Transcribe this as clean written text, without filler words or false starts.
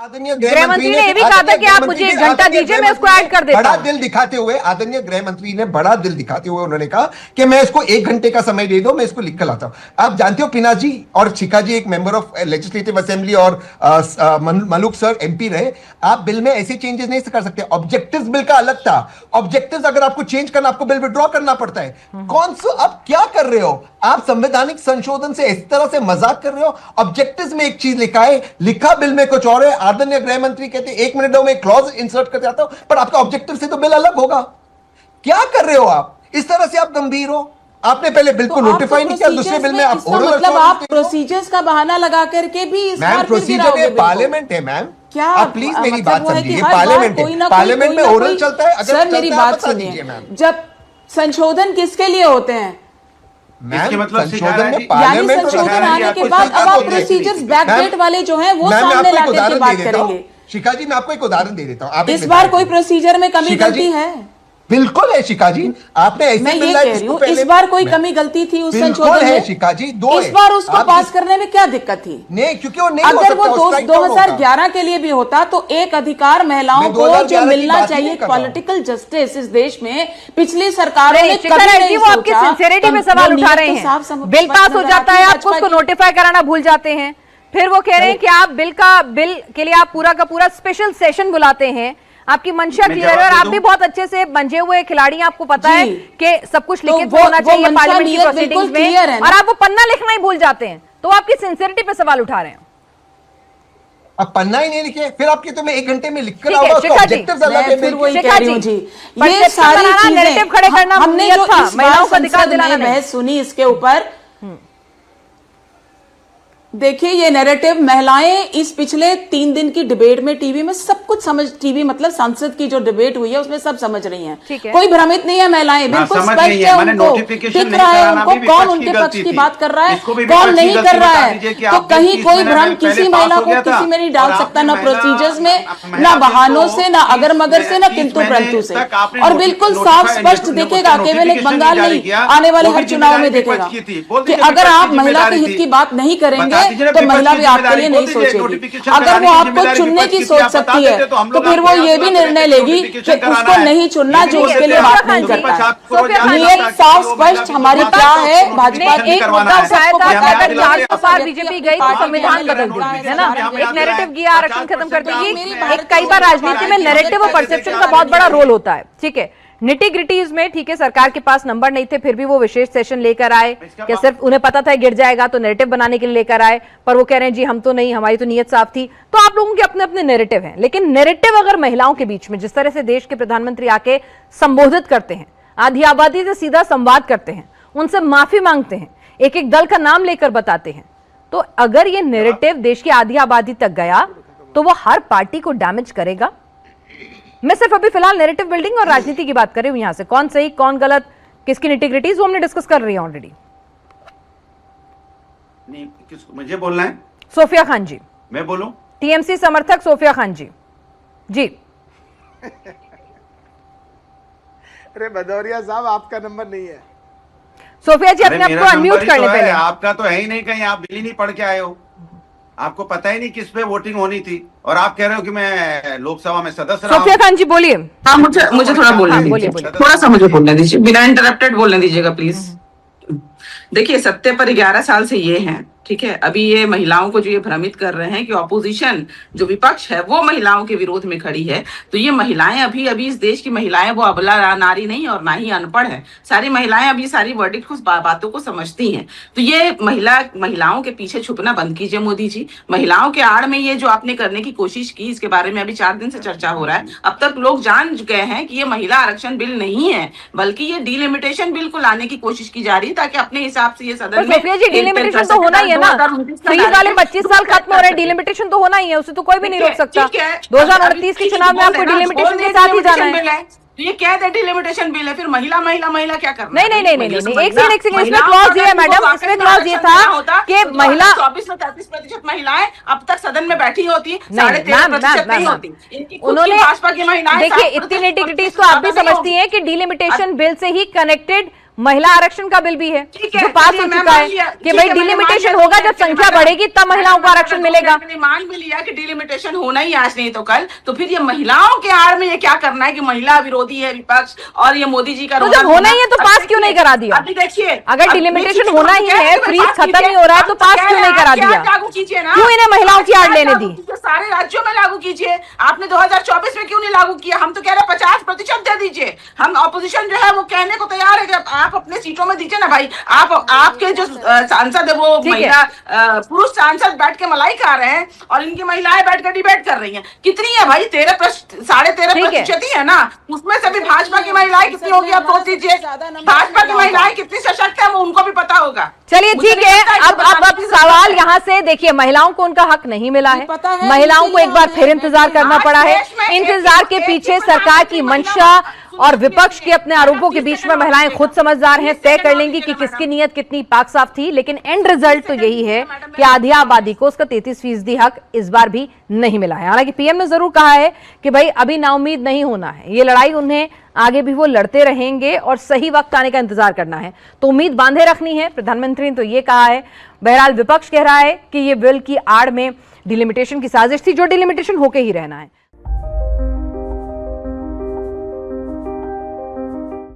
आदरणीय गृह मंत्री ने ये भी कहा था कि आप मुझे 1 घंटा दीजिए, मैं उसको ऐड कर देता हूं। बड़ा दिल दिखाते हुए आदरणीय गृह मंत्री ने बड़ा दिल दिखाते हुए उन्होंने कहा कि मैं इसको 1 घंटे का समय दे दो, मैं इसको लिख कर लाता हूं। आप जानते हो पिना जी और शिखा जी एक मेंबर ऑफ लेजिस्लेटिव असेंबली और मलूक सर एमपी रहे। आप बिल में ऐसे चेंजेस नहीं कर सकते। ऑब्जेक्टिव्स बिल का अलग था। ऑब्जेक्टिव्स अगर आपको चेंज करना, आपको बिल विड्रॉ करना पड़ता है। कौन सा आप क्या कर रहे हो? आप संवैधानिक संशोधन से इस तरह से मजाक कर रहे हो। ऑब्जेक्टिव्स में एक चीज लिखा है, लिखा बिल में कुछ और है। आदरणीय गृह मंत्री कहते हैं 1 मिनट में क्लॉज इंसर्ट कर जाता हूं, पर आपका ऑब्जेक्टिव से तो बिल अलग होगा। क्या कर रहे हो आप? इस तरह से आप गंभीर हो। आपने पहले बिल को नोटिफाई नहीं किया, दूसरे बिल में आप मतलब आप प्रोसीजर्स का बहाना लगा करके भी इस बार प्रोसीजर में पार्लियामेंट है मैम। क्या आप प्लीज मेरी मतलब बात वो है कि समझिए। हर बार पार्लियामेंट कोई ना है, कोई- पार्लियामेंट कोई में ना ओरल कोई- चलता है। अगर सर मेरी चलता है, बात बता दीजिए सुनिए, मैम। जब संशोधन किसके लिए होते हैं? मैम मतलब संशोधन में यानी पार्लियामेंट संशोधन आने के बाद अब आप प्रोसीजर्स बैकडेट वाले जो हैं वो सामने लाकर के बात करेंगे। शिखा जी मैं आपको एक उदाहरण दे देता हूँ। इस बार कोई प्रोसीजर में कमी गलती है? बिल्कुल है शिखा जी। आपने ऐसे मैं ये कह रही हूँ इस बार कोई कमी गलती थी उस संशोधन में? शिखा जी दो इस बार उसको पास करने में क्या दिक्कत थी? नहीं, क्योंकि वो नहीं अगर हो वो सकता, 2011 के लिए भी होता तो एक अधिकार महिलाओं को जो मिलना चाहिए, पॉलिटिकल जस्टिस इस देश में पिछली सरकारों ने कभी नहीं वो आपकी सिंसियरिटी में सवाल उठा रहे हैं। बिल पास हो जाता है, आप उसको नोटिफाई कराना भूल जाते हैं। फिर वो कह रहे हैं कि आप बिल के लिए आप पूरा का पूरा स्पेशल सेशन बुलाते हैं। आपकी मंशा क्लियर है और आप भी बहुत अच्छे से मंजे हुए खिलाड़ी हैं। आपको पता है कि सब कुछ लिखित होना चाहिए पार्लियामेंट की प्रोसीडिंग्स में, और आप वो पन्ना लिखना ही भूल जाते हैं। तो आपकी सिंसियरिटी पे सवाल उठा रहे हैं। अब पन्ना ही नहीं लिखे, फिर आपके तो मैं 1 घंटे में लिख कर ठीक है, शिखा जी, फिर वही कह रही हूं जी, ये परसेप्शन सारी बनाना, चीजें नैरेटिव खड़े करना हमने जो था, इस महिलाओं का बार अधिकार संसद दिलाना में नहीं। बहस सुनी इसके ऊपर, देखिए ये नैरेटिव महिलाएं इस पिछले 3 दिन की डिबेट में टीवी में सब कुछ समझ, टीवी मतलब संसद की जो डिबेट हुई है उसमें सब समझ रही हैं। कोई भ्रमित नहीं है, महिलाएं बिल्कुल स्पष्ट है, उनको दिख रहा है उनको कौन उनके पक्ष की बात कर रहा है कौन नहीं कर रहा है। तो कहीं कोई भ्रम किसी महिला को किसी में नहीं डाल सकता, ना प्रोसीजर्स में, ना बहानों से, ना अगर मगर से, ना किंतु परंतु से। और बिल्कुल साफ स्पष्ट दिखेगा, केवल एक बंगाल नहीं, आने वाले हर चुनाव में देखेगा कि अगर आप महिला के हित की बात नहीं करेंगे तो महिला भी आपके लिए नहीं सोचेगी। अगर वो आपको चुनने की सोच सकती है तो फिर वो ये भी निर्णय लेगी कि उसको नहीं चुनना जो उसके लिए बात नहीं करता है। नियत साफ स्पष्ट हमारी क्या है। भाजपा एक मुद्दा उठाया था कि अगर 400 पार बीजेपी गई तो संविधान बदल देगी, है ना। एक नैरेटिव किया, आरक्षण खत्म कर देगी। कई बार राजनीति में नैरेटिव और परसेप्शन का बहुत बड़ा रोल होता है। ठीक है, निटी ग्रिटीज में ठीक है, सरकार के पास नंबर नहीं थे, फिर भी वो विशेष सेशन लेकर आए। क्या सिर्फ उन्हें पता था गिर जाएगा तो नैरेटिव बनाने के लिए लेकर आए? पर वो कह रहे हैं जी हम तो नहीं, हमारी तो नीयत साफ थी। तो आप लोगों के अपने अपने नैरेटिव हैं, लेकिन नैरेटिव अगर महिलाओं के बीच में जिस तरह से देश के प्रधानमंत्री आके संबोधित करते हैं, आधी आबादी से सीधा संवाद करते हैं, उनसे माफी मांगते हैं, एक एक दल का नाम लेकर बताते हैं, तो अगर ये नैरेटिव देश की आधी आबादी तक गया तो वो हर पार्टी को डैमेज करेगा। मैं सिर्फ अभी फिलहाल नैरेटिव बिल्डिंग और राजनीति की बात कर रही हूं। यहां से कौन सही कौन गलत, किसकी निटिग्रिटीज वो हमने डिस्कस कर रही है ऑलरेडी। नहीं, किसको मुझे बोलना है? सोफिया खान जी। मैं बोलूं? टीएमसी समर्थक सोफिया खान जी। जी अरे भदौरिया साहब आपका नंबर नहीं है। सोफिया जी अपने आप को अनम्यूट कर ले पहले। आपका तो है ही नहीं, कहीं आप बिल ही नहीं पढ़ के आए हो, आपको पता ही नहीं किस पे वोटिंग होनी थी, और आप कह रहे हो कि मैं लोकसभा में सदस्य रहा हूं। सोफिया खान जी बोलिए। हाँ, मुझे थोड़ा बोलने दीजिए, थोड़ा सा मुझे बोलने दीजिए, बिना इंटरप्टेड बोलने दीजिएगा प्लीज। देखिए सत्ते पर 11 साल से ये हैं, ठीक है। अभी ये महिलाओं को जो ये भ्रमित कर रहे हैं कि ऑपोजिशन जो विपक्ष है वो महिलाओं के विरोध में खड़ी है, तो ये महिलाएं अभी इस देश की महिलाएं वो अबला नारी नहीं और ना ही अनपढ़ है। सारी महिलाएं अभी सारी वर्डिक्ट को बातों को समझती हैं। तो ये महिलाओं के पीछे छुपना बंद कीजिए मोदी जी। महिलाओं के आड़ में ये जो आपने करने की कोशिश की, इसके बारे में अभी 4 दिन से चर्चा हो रहा है। अब तक लोग जान गए हैं कि ये महिला आरक्षण बिल नहीं है, बल्कि ये डिलिमिटेशन बिल को लाने की कोशिश की जा रही है, ताकि अपने हिसाब से ये सदन में डिलिमिटेशन तो होना ही है ना। 30 वाले 25 साल खत्म हो रहे हैं, डिलिमिटेशन तो होना ही है, उसे तो कोई भी नहीं रोक सकता। 2029 के चुनाव में आपको डिलिमिटेशन के साथ ही जाना है। तो ये क्या डिलिमिटेशन बिल है, फिर महिला क्या करना? नहीं, एक सेकंड इसमें क्लॉज ये है मैडम, इसमें क्लॉज ये था कि महिला 24 से 33% महिलाएं अब तक सदन में बैठी होती, 13.5% नहीं होती। उन्होंने भाजपा की महिलाएं देखिए इतनी नेटिविटीज तो आप भी समझती हैं कि डिलिमिटेशन बिल से ही कनेक्टेड महिला आरक्षण का बिल भी है ठीक है, जो पास हो चलिए, मैं चुका मान है लिया, कि ठीक भाई है, मैंने डिलिमिटेशन मान लिया, होगा, जब मैंने संख्या बढ़ेगी तब महिलाओं को आरक्षण मिलेगा। मैंने मान भी लिया कि डिलिमिटेशन होना ही आज नहीं तो कल, तो फिर ये महिलाओं के आड़ में ये क्या करना है कि महिला विरोधी है विपक्ष और ये मोदी जी का तो रोना जब होना ही है तो अब पास देखिए, क्यों नहीं करा दिया? अभी देखिए, अगर अब डिलिमिटेशन देखिए, होना हम ही कह रहे है, हैं कि फ्रीज पास खत्म कीजिए, नहीं हो रहा है, तो हम पास कह क्यों रहे नहीं हैं, करा आप क्या दिया? लागू कीजिए ना, क्यों इन्हें महिलाओं की आड़ क्या लेने लागू दी? कीजिए? सारे राज्यों में लागू कीजिए। आपने 2024 में क्यों नहीं लागू किया? हम तो कह रहे हैं 50% दे दीजिए। हम ऑपोजिशन जो है वो कहने को तैयार है कि आप अपने सीटों में दीजिए ना भाई। आप आपके जो सांसद है वो ठीक है। महिला पुरुष सांसद बैठ के मलाई खा रहे हैं और इनकी महिलाएं बैठ कर डिबेट कर रही हैं। कितनी है भाई? 13.5% ही है ना, उसमें से भी भाजपा की महिलाएं कितनी होगी आप सोच लीजिए। भाजपा की महिलाएं कितनी सशक्त है वो उनको भी पता होगा। चलिए मुझे ठीक नहीं है, लगता अब इसको बताने की सवाल जरूरत है। यहाँ से देखिए, महिलाओं को उनका हक नहीं मिला है, पता है, महिलाओं को एक बार इसीलिए फिर इंतजार करना आज पड़ा है। देश में इंतजार के एक पीछे एक सरकार की महिला मंशा और सुनिए, विपक्ष के अपने आरोपों के बीच में महिलाएं खुद समझदार हैं, तय कर लेंगी कि किसकी नीयत कितनी पाक साफ थी। लेकिन एंड रिजल्ट तो यही है कि आधी आबादी को उसका 33% हक इस बार भी नहीं मिला है। हालांकि पीएम ने जरूर कहा है कि भाई अभी नाउम्मीद नहीं होना है, ये लड़ाई उन्हें आगे भी वो लड़ते रहेंगे और सही वक्त आने का इंतजार करना है, तो उम्मीद बांधे रखनी है। प्रधानमंत्री ने तो ये कहा है। बहरहाल विपक्ष कह रहा है कि ये बिल की आड़ में डिलिमिटेशन की साजिश थी, जो डिलिमिटेशन होके ही रहना है।